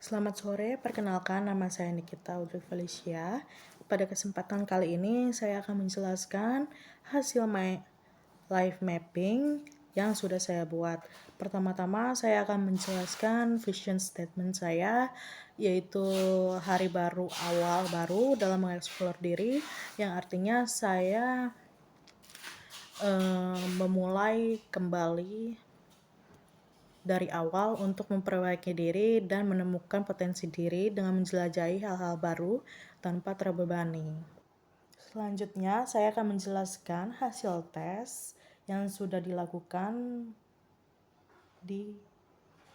Selamat sore, perkenalkan nama saya Nikita Udri Felicia. Pada kesempatan kali ini saya akan menjelaskan hasil life mapping yang sudah saya buat. Pertama-tama saya akan menjelaskan vision statement saya, yaitu hari baru, awal baru dalam mengeksplor diri, yang artinya saya memulai kembali dari awal untuk memperbaiki diri dan menemukan potensi diri dengan menjelajahi hal-hal baru tanpa terbebani. Selanjutnya, saya akan menjelaskan hasil tes yang sudah dilakukan di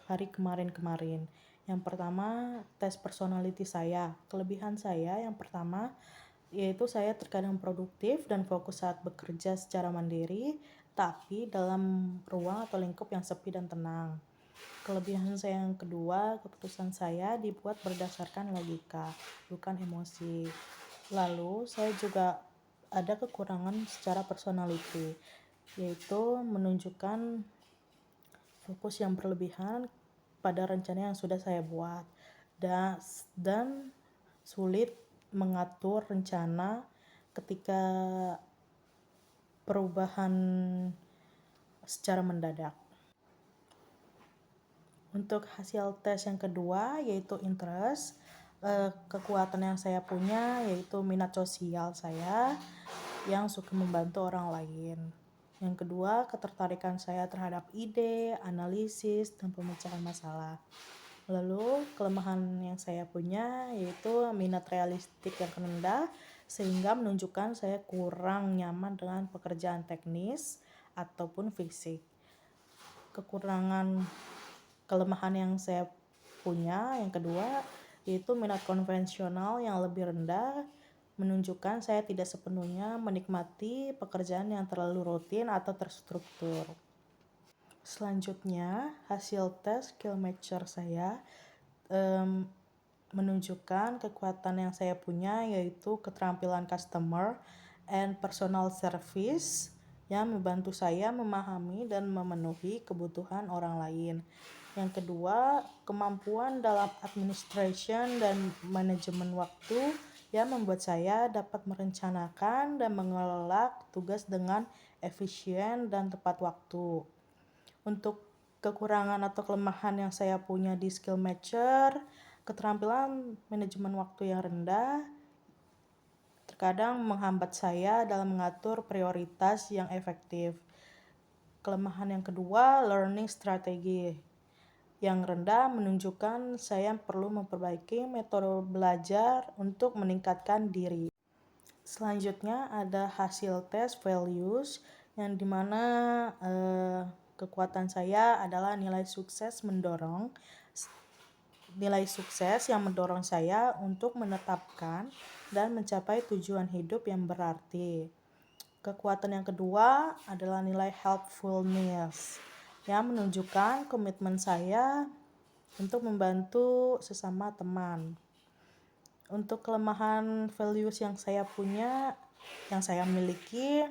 hari kemarin-kemarin. Yang pertama, tes personality saya. Kelebihan saya yang pertama, yaitu saya terkadang produktif dan fokus saat bekerja secara mandiri, tapi dalam ruang atau lingkup yang sepi dan tenang. Kelebihan saya yang kedua, keputusan saya dibuat berdasarkan logika, bukan emosi. Lalu, saya juga ada kekurangan secara personality, yaitu menunjukkan fokus yang berlebihan pada rencana yang sudah saya buat, dan sulit mengatur rencana ketika perubahan secara mendadak. Untuk hasil tes yang kedua, yaitu interest, kekuatan yang saya punya yaitu minat sosial saya yang suka membantu orang lain. Yang kedua, ketertarikan saya terhadap ide, analisis, dan pemecahan masalah. Lalu, kelemahan yang saya punya yaitu minat realistik yang rendah, sehingga menunjukkan saya kurang nyaman dengan pekerjaan teknis ataupun fisik. Kelemahan yang saya punya yang kedua yaitu minat konvensional yang lebih rendah, menunjukkan saya tidak sepenuhnya menikmati pekerjaan yang terlalu rutin atau terstruktur. Selanjutnya, hasil tes skill matcher saya menunjukkan kekuatan yang saya punya yaitu keterampilan customer and personal service yang membantu saya memahami dan memenuhi kebutuhan orang lain. Yang kedua, kemampuan dalam administration dan manajemen waktu yang membuat saya dapat merencanakan dan mengelola tugas dengan efisien dan tepat waktu. Untuk kekurangan atau kelemahan yang saya punya di skill matcher, keterampilan manajemen waktu yang rendah terkadang menghambat saya dalam mengatur prioritas yang efektif. Kelemahan yang kedua, learning strategi yang rendah menunjukkan saya perlu memperbaiki metode belajar untuk meningkatkan diri. Selanjutnya ada hasil tes values yang dimana kekuatan saya adalah nilai sukses yang mendorong saya untuk menetapkan dan mencapai tujuan hidup yang berarti. Kekuatan yang kedua adalah nilai helpfulness yang menunjukkan komitmen saya untuk membantu sesama teman. Untuk kelemahan values yang saya miliki,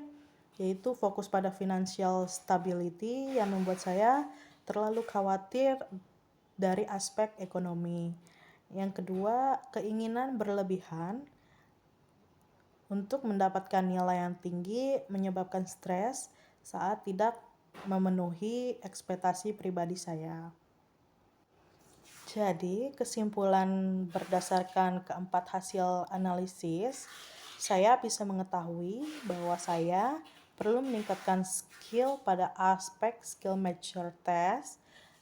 yaitu fokus pada financial stability yang membuat saya terlalu khawatir dari aspek ekonomi. Yang kedua, keinginan berlebihan untuk mendapatkan nilai yang tinggi menyebabkan stres saat tidak memenuhi ekspektasi pribadi saya. Jadi, kesimpulan berdasarkan keempat hasil analisis, saya bisa mengetahui bahwa saya perlu meningkatkan skill pada aspek skill matcher test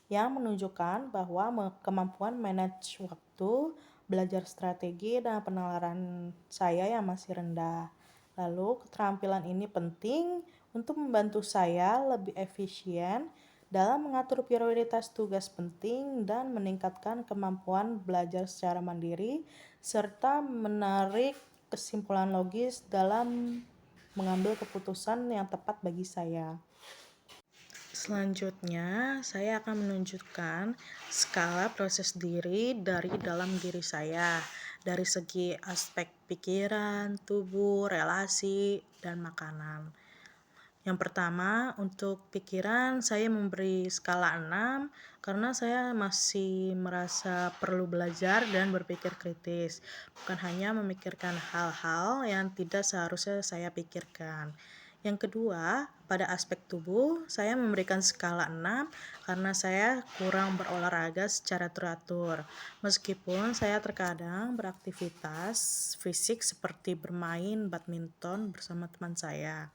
yang menunjukkan bahwa kemampuan manage waktu, belajar strategi, dan penalaran saya yang masih rendah. Lalu, keterampilan ini penting untuk membantu saya lebih efisien dalam mengatur prioritas tugas penting dan meningkatkan kemampuan belajar secara mandiri, serta menarik kesimpulan logis dalam mengambil keputusan yang tepat bagi saya. Selanjutnya, saya akan menunjukkan skala proses diri dari dalam diri saya, dari segi aspek pikiran, tubuh, relasi, dan makanan. Yang pertama, untuk pikiran saya memberi skala 6 karena saya masih merasa perlu belajar dan berpikir kritis, bukan hanya memikirkan hal-hal yang tidak seharusnya saya pikirkan. Yang kedua, pada aspek tubuh, saya memberikan skala 6 karena saya kurang berolahraga secara teratur. Meskipun saya terkadang beraktivitas fisik seperti bermain badminton bersama teman saya.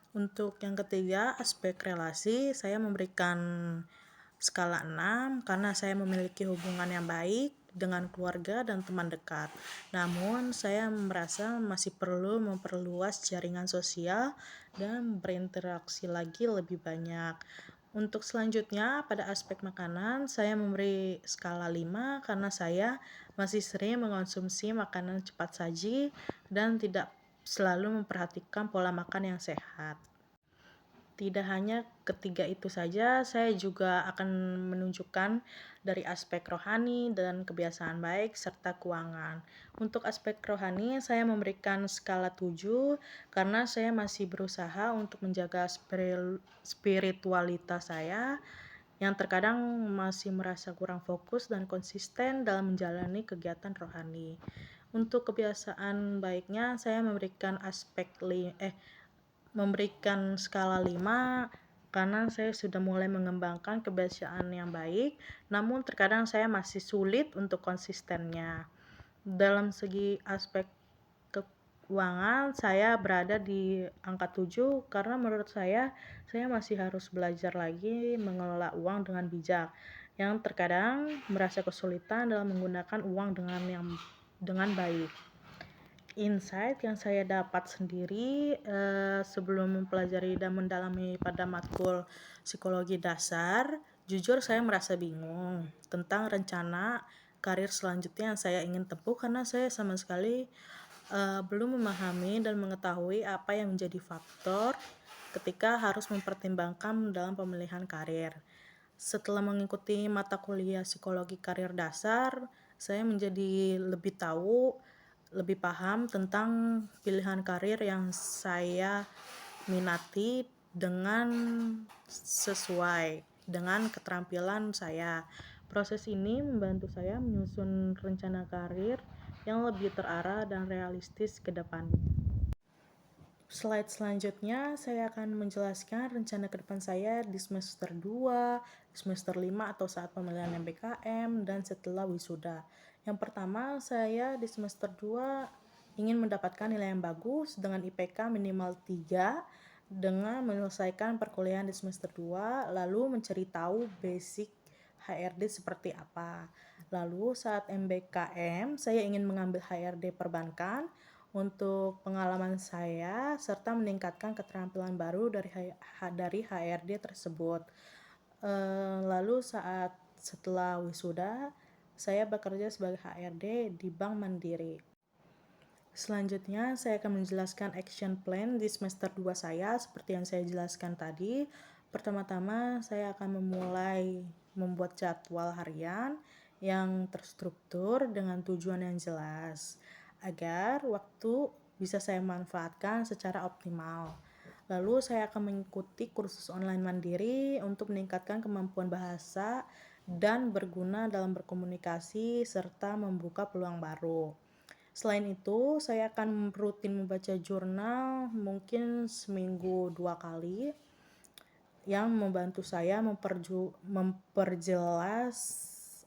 Untuk yang ketiga, aspek relasi, saya memberikan skala 6 karena saya memiliki hubungan yang baik dengan keluarga dan teman dekat. Namun, saya merasa masih perlu memperluas jaringan sosial dan berinteraksi lagi lebih banyak. Untuk selanjutnya, pada aspek makanan, saya memberi skala 5 karena saya masih sering mengonsumsi makanan cepat saji dan tidak selalu memperhatikan pola makan yang sehat. Tidak hanya ketiga itu saja, saya juga akan menunjukkan dari aspek rohani dan kebiasaan baik serta keuangan. Untuk aspek rohani, saya memberikan skala 7 karena saya masih berusaha untuk menjaga spiritualitas saya yang terkadang masih merasa kurang fokus dan konsisten dalam menjalani kegiatan rohani. Untuk kebiasaan baiknya, saya memberikan skala 5 karena saya sudah mulai mengembangkan kebiasaan yang baik, namun terkadang saya masih sulit untuk konsistennya. Dalam segi aspek keuangan, saya berada di angka 7 karena menurut saya masih harus belajar lagi mengelola uang dengan bijak, yang terkadang merasa kesulitan dalam menggunakan uang dengan baik. Insight yang saya dapat sendiri sebelum mempelajari dan mendalami pada matkul psikologi dasar, jujur saya merasa bingung tentang rencana karir selanjutnya yang saya ingin tempuh karena saya sama sekali belum memahami dan mengetahui apa yang menjadi faktor ketika harus mempertimbangkan dalam pemilihan karir. Setelah mengikuti mata kuliah psikologi karir dasar, saya menjadi lebih paham tentang pilihan karir yang saya minati dengan sesuai dengan keterampilan saya. Proses ini membantu saya menyusun rencana karir yang lebih terarah dan realistis ke depannya. Slide selanjutnya, saya akan menjelaskan rencana ke depan saya di semester 2, semester 5 atau saat pemilihan MBKM, dan setelah wisuda. Yang pertama, saya di semester 2 ingin mendapatkan nilai yang bagus dengan IPK minimal 3 dengan menyelesaikan perkuliahan di semester 2, lalu mencari tahu basic HRD seperti apa. Lalu saat MBKM, saya ingin mengambil HRD perbankan untuk pengalaman saya serta meningkatkan keterampilan baru dari HRD tersebut. Lalu setelah wisuda, saya bekerja sebagai HRD di Bank Mandiri. Selanjutnya, saya akan menjelaskan action plan di semester 2 saya seperti yang saya jelaskan tadi. Pertama-tama, saya akan memulai membuat jadwal harian yang terstruktur dengan tujuan yang jelas agar waktu bisa saya manfaatkan secara optimal. Lalu saya akan mengikuti kursus online mandiri untuk meningkatkan kemampuan bahasa dan berguna dalam berkomunikasi serta membuka peluang baru. Selain itu, saya akan rutin membaca jurnal mungkin seminggu 2 kali yang membantu saya memperjelas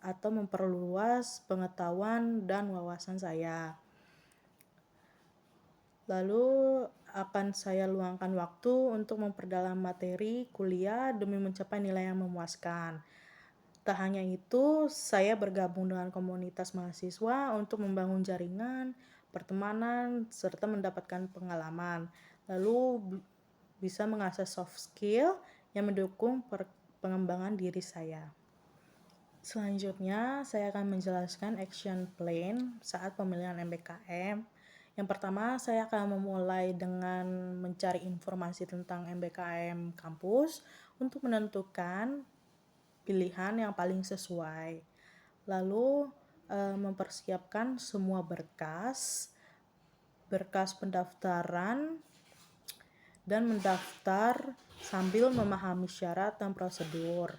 atau memperluas pengetahuan dan wawasan saya. Lalu akan saya luangkan waktu untuk memperdalam materi kuliah demi mencapai nilai yang memuaskan. Tak hanya itu, saya bergabung dengan komunitas mahasiswa untuk membangun jaringan, pertemanan, serta mendapatkan pengalaman. Lalu bisa mengasah soft skill yang mendukung pengembangan diri saya. Selanjutnya, saya akan menjelaskan action plan saat pemilihan MBKM. Yang pertama, saya akan memulai dengan mencari informasi tentang MBKM kampus untuk menentukan pilihan yang paling sesuai. Lalu, mempersiapkan semua berkas pendaftaran dan mendaftar sambil memahami syarat dan prosedur.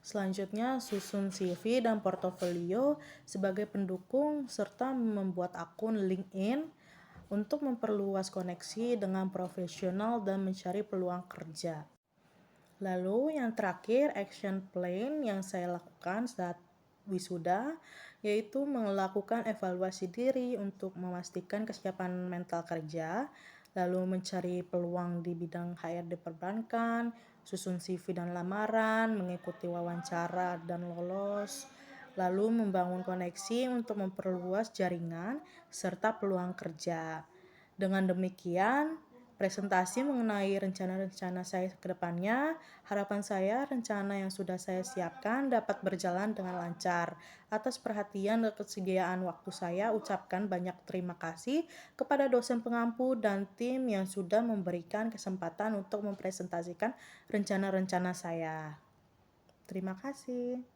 Selanjutnya, susun CV dan portofolio sebagai pendukung serta membuat akun LinkedIn untuk memperluas koneksi dengan profesional dan mencari peluang kerja. Lalu yang terakhir, action plan yang saya lakukan saat wisuda, yaitu melakukan evaluasi diri untuk memastikan kesiapan mental kerja, lalu mencari peluang di bidang HRD perbankan, susun CV dan lamaran, mengikuti wawancara dan lolos, lalu membangun koneksi untuk memperluas jaringan serta peluang kerja. Dengan demikian, presentasi mengenai rencana-rencana saya ke depannya, harapan saya rencana yang sudah saya siapkan dapat berjalan dengan lancar. Atas perhatian dan kesediaan waktu saya, ucapkan banyak terima kasih kepada dosen pengampu dan tim yang sudah memberikan kesempatan untuk mempresentasikan rencana-rencana saya. Terima kasih.